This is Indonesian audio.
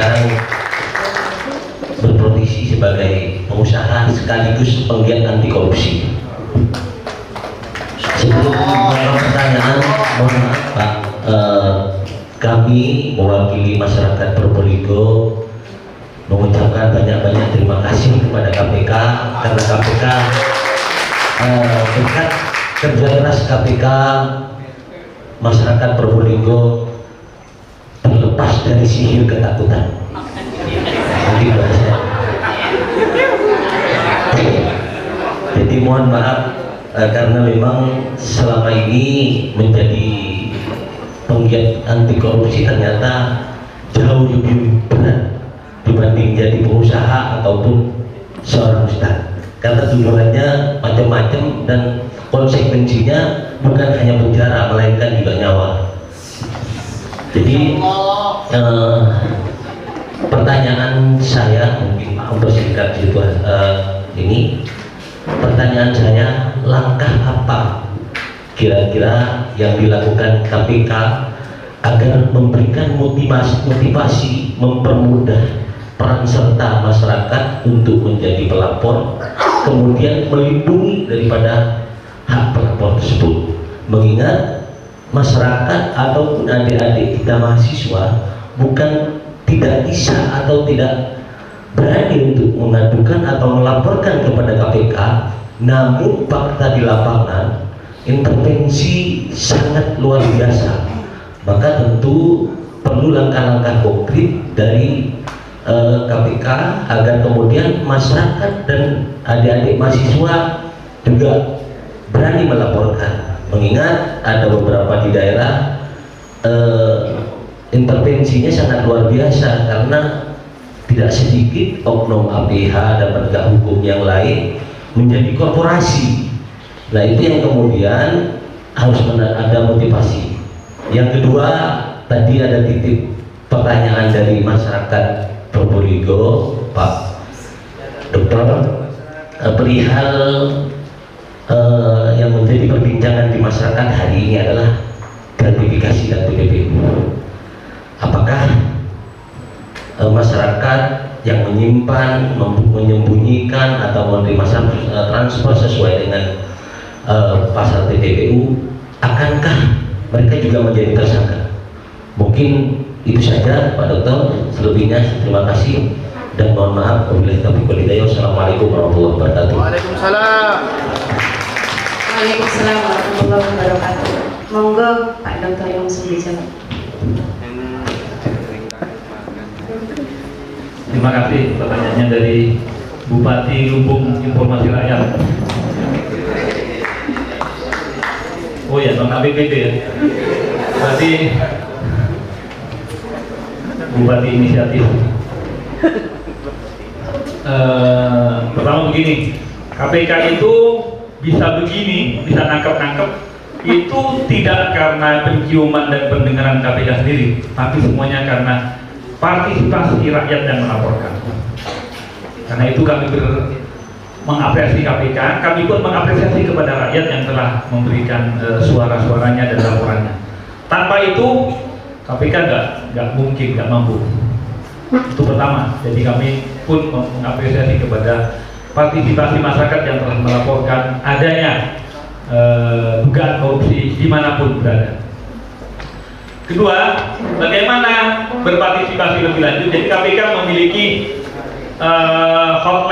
sekarang berprofesi sebagai pengusaha sekaligus penggiat anti korupsi. Sebelum menjawab pertanyaan, mohon maaf Pak, kami mewakili masyarakat Probolinggo mengucapkan banyak-banyak terima kasih kepada KPK karena KPK berkat kerja keras KPK, masyarakat Probolinggo terlepas dari sihir ketakutan. Mungkin bahasa. Jadi mohon maaf karena memang selama ini menjadi penggiat anti korupsi ternyata jauh lebih berat dibanding jadi pengusaha ataupun seorang ustadz. Karena tujuannya macam-macam dan konsekuensinya bukan hanya penjara melainkan juga nyawa. Jadi pertanyaan saya mungkin mempersingkat ini, pertanyaan saya, langkah apa kira-kira yang dilakukan KPK agar memberikan motivasi mempermudah peran serta masyarakat untuk menjadi pelapor, kemudian melindungi daripada hak pelapor tersebut, mengingat masyarakat ataupun adik-adik kita mahasiswa bukan tidak bisa atau tidak berani untuk mengadukan atau melaporkan kepada KPK, namun fakta di lapangan intervensi sangat luar biasa. Maka tentu perlu langkah-langkah konkret dari KPK agar kemudian masyarakat dan adik-adik mahasiswa juga berani melaporkan, mengingat ada beberapa di daerah intervensinya sangat luar biasa karena tidak sedikit oknum APH dan penegak hukum yang lain menjadi korporasi. Nah itu yang kemudian harus ada motivasi. Yang kedua, tadi ada titip pertanyaan dari masyarakat Probolinggo, Pak Dokter, perihal yang menjadi perbincangan di masyarakat hari ini adalah gratifikasi dan PPBU. Apakah masyarakat yang menyimpan, menyembunyikan atau menerima transfer sesuai dengan pasal TPPU, akankah mereka juga menjadi tersangka? Mungkin itu saja Pak Dokter. Selebihnya terima kasih dan mohon maaf. Wabillahi taufiq wal hidayah. Wassalamualaikum warahmatullahi wabarakatuh. Waalaikumsalam. Waalaikumsalam warahmatullahi wabarakatuh. Monggo Pak Dokter langsung dijawab. Terima kasih pertanyaannya dari Bupati Lumbung Informasi Rakyat. Oh ya, non APBD ya. Berarti Bupati Inisiatif. Pertama begini, KPK itu bisa begini, bisa nangkep-nangkep itu tidak karena penciuman dan pendengaran KPK sendiri, tapi semuanya karena partisipasi rakyat yang melaporkan. Karena itu kami mengapresiasi KPK, kami pun mengapresiasi kepada rakyat yang telah memberikan suara-suaranya dan laporannya. Tanpa itu KPK nggak mungkin, nggak mampu. Itu pertama. Jadi kami pun mengapresiasi kepada partisipasi masyarakat yang telah melaporkan adanya dugaan korupsi dimanapun berada. Kedua, bagaimana berpartisipasi lebih lanjut? Jadi KPK memiliki hotline